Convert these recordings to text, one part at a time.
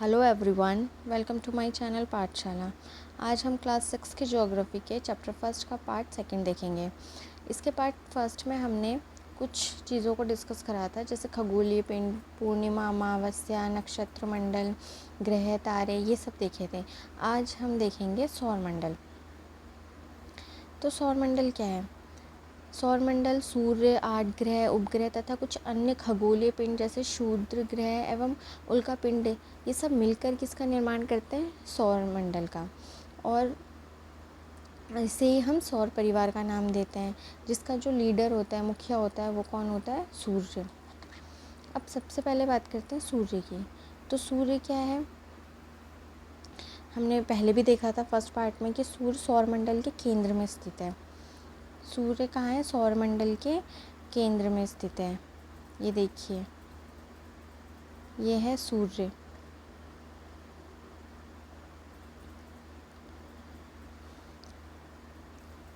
Hello everyone, welcome to my channel Pathshala. आज हम class 6 के ज्योग्राफी के चैप्टर फर्स्ट का पार्ट सेकंड देखेंगे। इसके पार्ट फर्स्ट में हमने कुछ चीज़ों को डिस्कस करा था, जैसे खगोलीय पिंड, पूर्णिमा, अमावस्या, नक्षत्र मंडल, ग्रह, तारे, ये सब देखे थे। आज हम देखेंगे सौरमंडल। तो सौरमंडल क्या है? सौरमंडल सूर्य, 8 ग्रह, उपग्रह तथा कुछ अन्य खगोलीय पिंड जैसे क्षुद्र ग्रह एवं उल्का पिंड, ये सब मिलकर किसका निर्माण करते हैं? सौरमंडल का। और इसे ही हम सौर परिवार का नाम देते हैं, जिसका जो लीडर होता है, मुखिया होता है, वो कौन होता है? सूर्य। अब सबसे पहले बात करते हैं सूर्य की। तो सूर्य क्या है? हमने पहले भी देखा था फर्स्ट पार्ट में कि सूर्य सौरमंडल के केंद्र में स्थित है। सूर्य कहाँ है? सौरमंडल के केंद्र में स्थित है। ये देखिए, ये है सूर्य।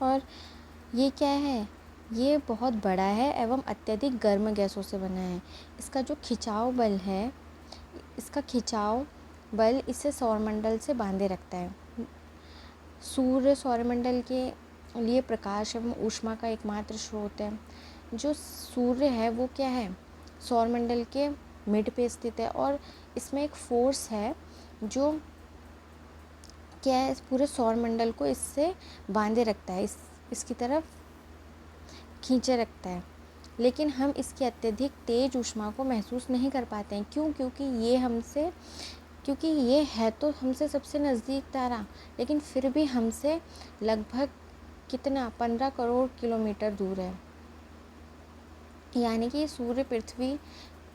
और ये क्या है? ये बहुत बड़ा है एवं अत्यधिक गर्म गैसों से बना है। इसका जो खिंचाव बल है, इसका खिंचाव बल इसे सौरमंडल से बांधे रखता है। सूर्य सौरमंडल के लिए प्रकाश एवं ऊष्मा का एकमात्र स्रोत है। जो सूर्य है वो क्या है? सौरमंडल के मिड पे स्थित है और इसमें एक फोर्स है जो क्या है, इस पूरे सौरमंडल को इससे बांधे रखता है, इसकी तरफ खींचे रखता है। लेकिन हम इसकी अत्यधिक तेज ऊष्मा को महसूस नहीं कर पाते हैं। क्यों? क्योंकि ये है तो हमसे सबसे नज़दीक तारा, लेकिन फिर भी हमसे लगभग कितना 15 करोड़ किलोमीटर दूर है। यानी कि सूर्य पृथ्वी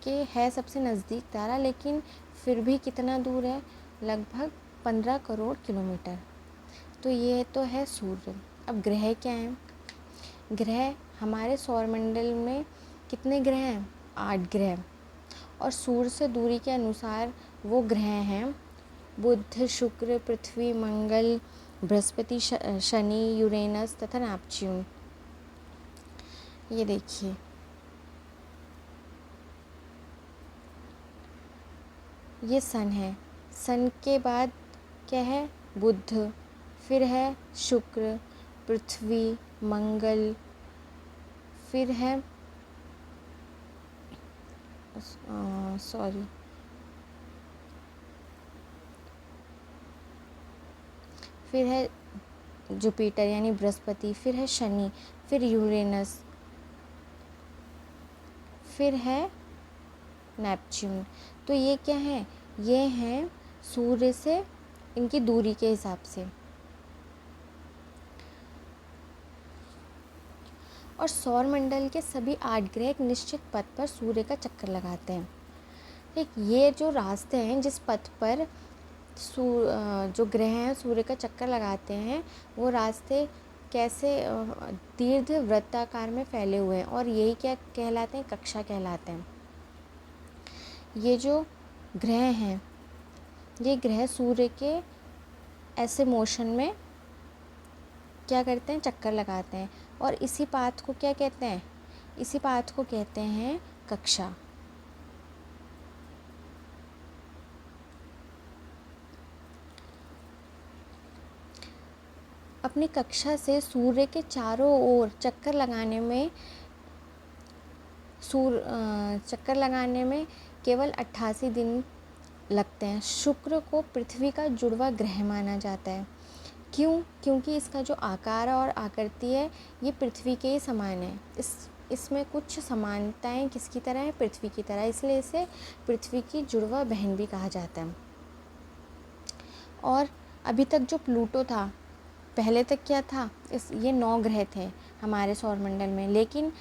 के है सबसे नज़दीक तारा, लेकिन फिर भी कितना दूर है? लगभग 15 करोड़ किलोमीटर। तो ये तो है सूर्य। अब ग्रह क्या हैं? ग्रह हमारे सौरमंडल में कितने ग्रह हैं? 8 ग्रह। और सूर्य से दूरी के अनुसार वो ग्रह हैं बुध, शुक्र, पृथ्वी, मंगल, बृहस्पति, शनि, यूरेनस तथा नेपच्यून। ये देखिए, ये सन है। सन के बाद क्या है? बुध, फिर है शुक्र, पृथ्वी, मंगल, फिर है फिर है जुपिटर यानी बृहस्पति, फिर है शनि, फिर यूरेनस, फिर है नेपच्यून। तो ये क्या है? ये हैं सूर्य से इनकी दूरी के हिसाब से। और सौरमंडल के सभी 8 ग्रह एक निश्चित पथ पर सूर्य का चक्कर लगाते हैं। ठीक, ये जो रास्ते हैं जिस पथ पर जो ग्रह हैं सूर्य का चक्कर लगाते हैं, वो रास्ते कैसे दीर्घ वृत्ताकार में फैले हुए हैं, और यही क्या कहलाते हैं? कक्षा कहलाते हैं। ये जो ग्रह हैं, ये ग्रह सूर्य के ऐसे मोशन में क्या करते हैं? चक्कर लगाते हैं। और इसी पाथ को क्या कहते हैं? इसी पाथ को कहते हैं कक्षा। अपनी कक्षा से सूर्य के चारों ओर चक्कर लगाने में केवल 88 दिन लगते हैं। शुक्र को पृथ्वी का जुड़वा ग्रह माना जाता है। क्यों? क्योंकि इसका जो आकार और आकृति है, ये पृथ्वी के ही समान है। इसमें कुछ समानताएं किसकी तरह है? पृथ्वी की तरह, इसलिए इसे पृथ्वी की जुड़वा बहन भी कहा जाता है। और अभी तक जो प्लूटो था, पहले तक क्या था? ये 9 ग्रह थे हमारे सौरमंडल में, लेकिन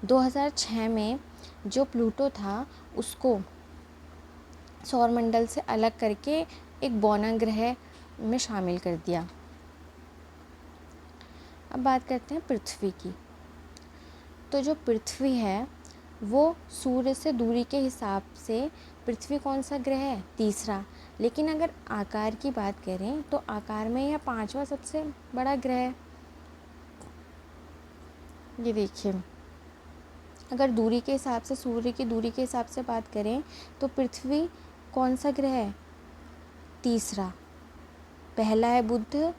2006 में जो प्लूटो था उसको सौरमंडल से अलग करके एक बौना ग्रह में शामिल कर दिया। अब बात करते हैं पृथ्वी की। तो जो पृथ्वी है वो सूर्य से दूरी के हिसाब से पृथ्वी कौन सा ग्रह है? तीसरा। लेकिन अगर आकार की बात करें तो आकार में यह 5वां सबसे बड़ा ग्रह है। ये देखिए, अगर दूरी के हिसाब से, सूर्य की दूरी के हिसाब से बात करें तो पृथ्वी कौन सा ग्रह है? तीसरा, पहला है बुध,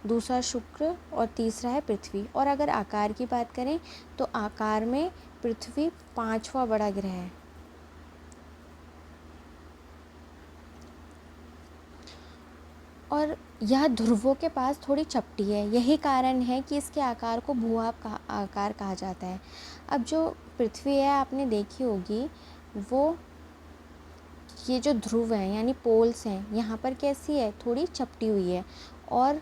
दूसरा शुक्र और तीसरा है पृथ्वी। और अगर आकार की बात करें तो आकार में पृथ्वी 5वां बड़ा ग्रह है। और यह ध्रुवों के पास थोड़ी चपटी है, यही कारण है कि इसके आकार को भूभाग का आकार कहा जाता है। अब जो पृथ्वी है आपने देखी होगी, वो ये जो ध्रुव हैं यानी पोल्स हैं, यहाँ पर कैसी है, थोड़ी चपटी हुई है, और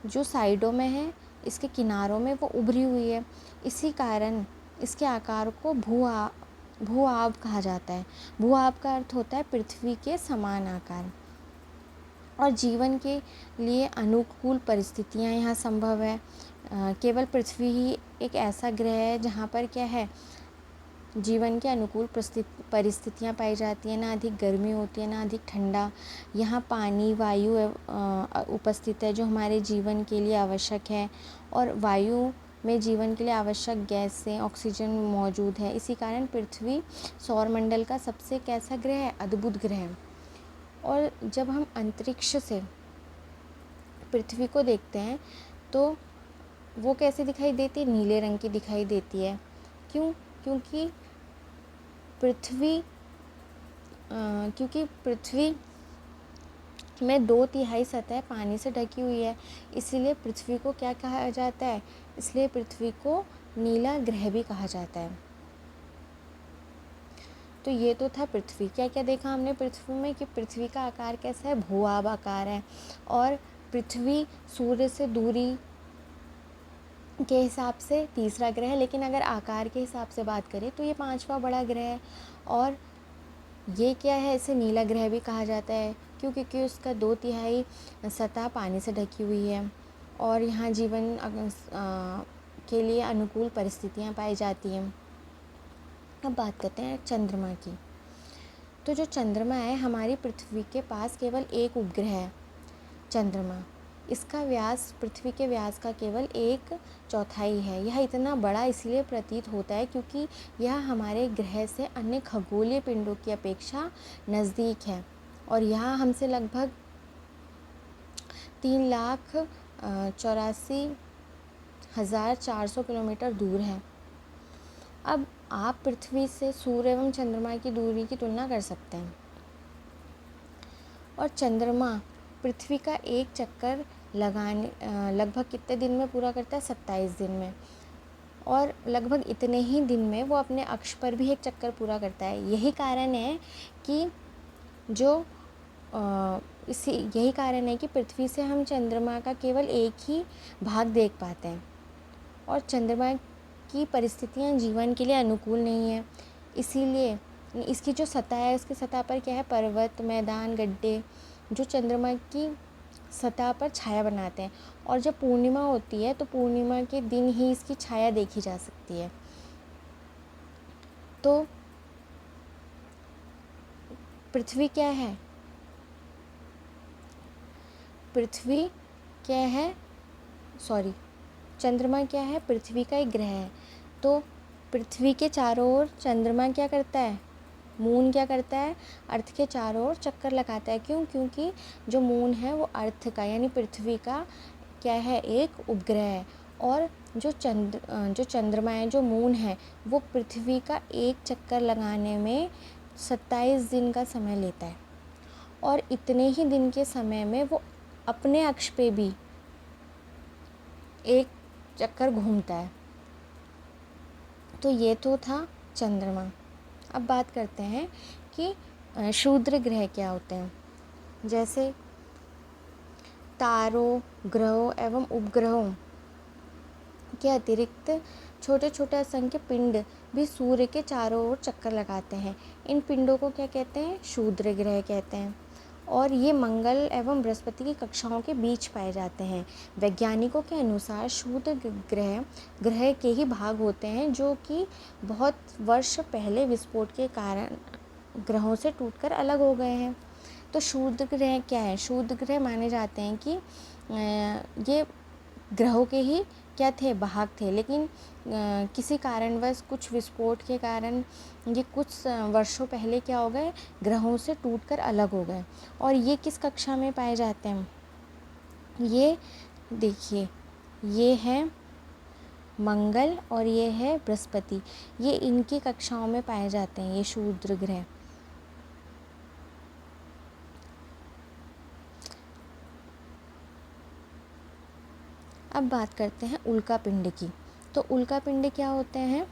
जो साइडों में है, इसके किनारों में वो उभरी हुई है। इसी कारण इसके आकार को भूआब कहा जाता है। भूआब का अर्थ होता है पृथ्वी के समान आकार। और जीवन के लिए अनुकूल परिस्थितियाँ यहाँ संभव है। केवल पृथ्वी ही एक ऐसा ग्रह है जहाँ पर क्या है, जीवन के अनुकूल परिस्थितियाँ पाई जाती हैं। ना अधिक गर्मी होती है, ना अधिक ठंडा। यहाँ पानी, वायु उपस्थित है जो हमारे जीवन के लिए आवश्यक है। और वायु में जीवन के लिए आवश्यक गैसें, ऑक्सीजन मौजूद है। इसी कारण पृथ्वी सौरमंडल का सबसे कैसा ग्रह है, अद्भुत ग्रह है। और जब हम अंतरिक्ष से पृथ्वी को देखते हैं तो वो कैसे दिखाई देती है, नीले रंग की दिखाई देती है। क्यों? क्योंकि पृथ्वी में 2/3 सतह पानी से ढकी हुई है, इसीलिए पृथ्वी को क्या कहा जाता है, इसलिए पृथ्वी को नीला ग्रह भी कहा जाता है। तो ये तो था पृथ्वी। क्या क्या देखा हमने पृथ्वी में कि पृथ्वी का आकार कैसा है, भूआब आकार है। और पृथ्वी सूर्य से दूरी के हिसाब से तीसरा ग्रह है, लेकिन अगर आकार के हिसाब से बात करें तो ये 5वां बड़ा ग्रह है। और ये क्या है, इसे नीला ग्रह भी कहा जाता है क्योंकि उसका 2/3 सतह पानी से ढकी हुई है और यहाँ जीवन के लिए अनुकूल परिस्थितियाँ पाई जाती हैं। अब बात करते हैं चंद्रमा की। तो जो चंद्रमा है, हमारी पृथ्वी के पास केवल एक उपग्रह है चंद्रमा। इसका व्यास पृथ्वी के व्यास का केवल 1/4 है। यह इतना बड़ा इसलिए प्रतीत होता है क्योंकि यह हमारे ग्रह से अन्य खगोलीय पिंडों की अपेक्षा नज़दीक है और यह हमसे लगभग 3,84,400 किलोमीटर दूर है। अब आप पृथ्वी से सूर्य एवं चंद्रमा की दूरी की तुलना कर सकते हैं। और चंद्रमा पृथ्वी का एक चक्कर लगाने लगभग कितने दिन में पूरा करता है, 27 दिन में। और लगभग इतने ही दिन में वो अपने अक्ष पर भी एक चक्कर पूरा करता है। यही कारण है कि पृथ्वी से हम चंद्रमा का केवल एक ही भाग देख पाते हैं। और चंद्रमा की परिस्थितियाँ जीवन के लिए अनुकूल नहीं है, इसीलिए इसकी जो सतह है, उसकी सतह पर क्या है, पर्वत, मैदान, गड्ढे, जो चंद्रमा की सतह पर छाया बनाते हैं। और जब पूर्णिमा होती है तो पूर्णिमा के दिन ही इसकी छाया देखी जा सकती है। तो पृथ्वी क्या है, चंद्रमा क्या है, पृथ्वी का एक ग्रह है। तो पृथ्वी के चारों ओर चंद्रमा क्या करता है, मून क्या करता है, अर्थ के चारों ओर चक्कर लगाता है। क्यों? क्योंकि जो मून है वो अर्थ का यानी पृथ्वी का क्या है, एक उपग्रह है। और जो चंद्रमा है, जो मून है, वो पृथ्वी का एक चक्कर लगाने में 27 दिन का समय लेता है। और इतने ही दिन के समय में वो अपने अक्ष पे भी एक चक्कर घूमता है। तो ये तो था चंद्रमा। अब बात करते हैं कि क्षुद्र ग्रह क्या होते हैं। जैसे तारों, ग्रहों एवं उपग्रहों के अतिरिक्त छोटे छोटे असंख्य पिंड भी सूर्य के चारों ओर चक्कर लगाते हैं। इन पिंडों को क्या कहते हैं, क्षुद्र ग्रह कहते हैं। और ये मंगल एवं बृहस्पति की कक्षाओं के बीच पाए जाते हैं। वैज्ञानिकों के अनुसार क्षुद्र ग्रह के ही भाग होते हैं जो कि बहुत वर्ष पहले विस्फोट के कारण ग्रहों से टूटकर अलग हो गए हैं। तो क्षुद्र ग्रह क्या है, क्षुद्र ग्रह माने जाते हैं कि ये ग्रहों के ही क्या थे, भाग थे, लेकिन किसी कारणवश कुछ विस्फोट के कारण ये कुछ वर्षों पहले क्या हो गए, ग्रहों से टूटकर अलग हो गए। और ये किस कक्षा में पाए जाते हैं, ये देखिए, ये है मंगल और ये है बृहस्पति, ये इनकी कक्षाओं में पाए जाते हैं, ये क्षुद्र ग्रह। अब बात करते हैं उल्कापिंड की। तो उल्कापिंड क्या होते हैं,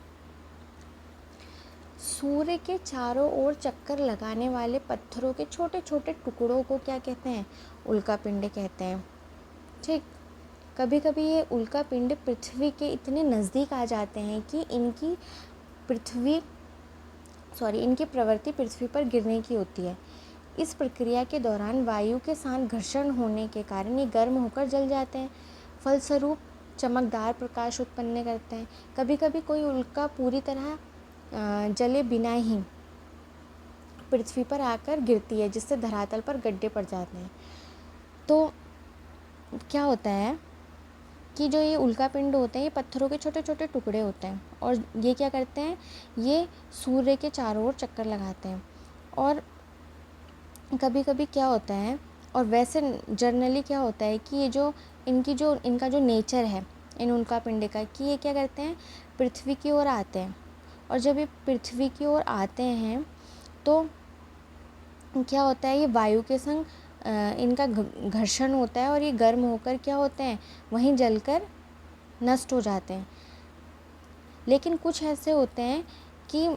सूर्य के चारों ओर चक्कर लगाने वाले पत्थरों के छोटे छोटे टुकड़ों को क्या कहते हैं, उल्कापिंड कहते हैं। ठीक, कभी कभी ये उल्कापिंड पृथ्वी के इतने नज़दीक आ जाते हैं कि इनकी प्रवृत्ति पृथ्वी पर गिरने की होती है। इस प्रक्रिया के दौरान वायु के साथ घर्षण होने के कारण ये गर्म होकर जल जाते हैं, फलस्वरूप चमकदार प्रकाश उत्पन्न करते हैं। कभी कभी कोई उल्का पूरी तरह जले बिना ही पृथ्वी पर आकर गिरती है, जिससे धरातल पर गड्ढे पड़ जाते हैं। तो क्या होता है कि जो ये उल्कापिंड होते हैं, ये पत्थरों के छोटे छोटे टुकड़े होते हैं, और ये क्या करते हैं, ये सूर्य के चारों ओर चक्कर लगाते हैं। और कभी कभी क्या होता है, और वैसे जनरली क्या होता है कि ये जो इनका जो नेचर है इन उल्कापिंड का, कि ये क्या करते हैं, पृथ्वी की ओर आते हैं। और जब ये पृथ्वी की ओर आते हैं तो क्या होता है, ये वायु के संग इनका घर्षण होता है, और ये गर्म होकर क्या होते हैं, वहीं जलकर नष्ट हो जाते हैं। लेकिन कुछ ऐसे होते हैं कि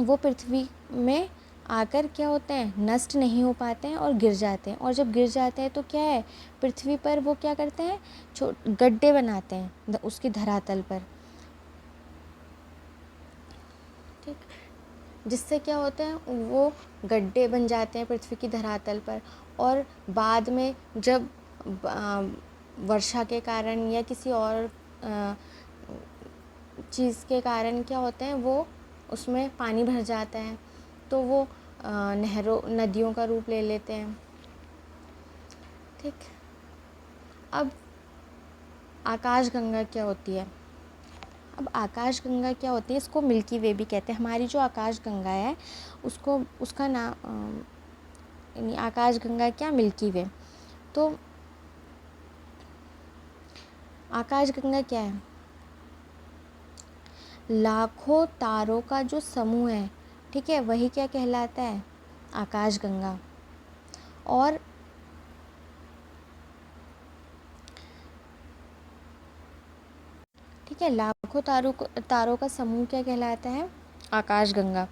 वो पृथ्वी में आकर क्या होते हैं, नष्ट नहीं हो पाते हैं और गिर जाते हैं। और जब गिर जाते हैं तो क्या है, पृथ्वी पर वो क्या करते हैं, गड्ढे बनाते हैं उसकी धरातल पर। ठीक, जिससे क्या होता है, वो गड्ढे बन जाते हैं पृथ्वी की धरातल पर, और बाद में जब वर्षा के कारण या किसी और चीज़ के कारण क्या होते हैं, वो उसमें पानी भर जाता है, तो वो नदियों का रूप ले लेते हैं। ठीक, अब आकाशगंगा क्या होती है। अब आकाशगंगा क्या होती है, इसको मिल्की वे भी कहते हैं। हमारी जो आकाशगंगा है उसका नाम यानी आकाशगंगा क्या, मिल्की वे। तो आकाशगंगा क्या है, लाखों तारों का जो समूह है, ठीक है, वही क्या कहलाता है, आकाशगंगा। और ठीक है, लाखों तारों का समूह क्या कहलाता है, आकाशगंगा।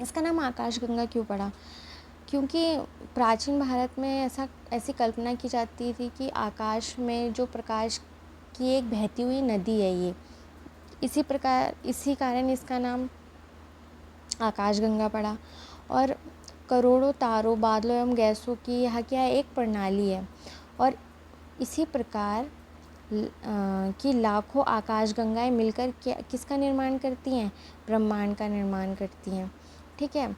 इसका नाम आकाशगंगा क्यों पड़ा, क्योंकि प्राचीन भारत में ऐसी कल्पना की जाती थी कि आकाश में जो प्रकाश की एक बहती हुई नदी है ये, इसी कारण इसका नाम आकाशगंगा पड़ा। और करोड़ों तारों, बादलों एवं गैसों की यह क्या है, एक प्रणाली है। और इसी प्रकार कि लाखों आकाशगंगाएं मिलकर किसका निर्माण करती हैं, ब्रह्मांड का निर्माण करती हैं। ठीक है,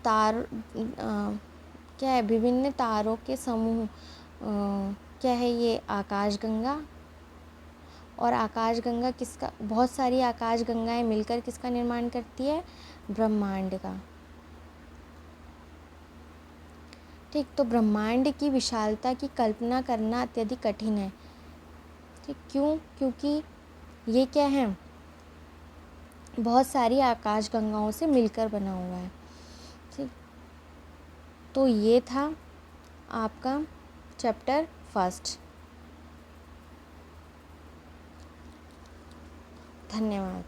क्या है, विभिन्न तारों के समूह क्या है, ये आकाशगंगा। और आकाशगंगा किसका, बहुत सारी आकाशगंगाएं मिलकर किसका निर्माण करती है, ब्रह्मांड का। ठीक, तो ब्रह्मांड की विशालता की कल्पना करना अत्यधिक कठिन है। ठीक, क्यों, क्योंकि ये क्या है, बहुत सारी आकाशगंगाओं से मिलकर बना हुआ है। ठीक, तो ये था आपका चैप्टर फर्स्ट। धन्यवाद।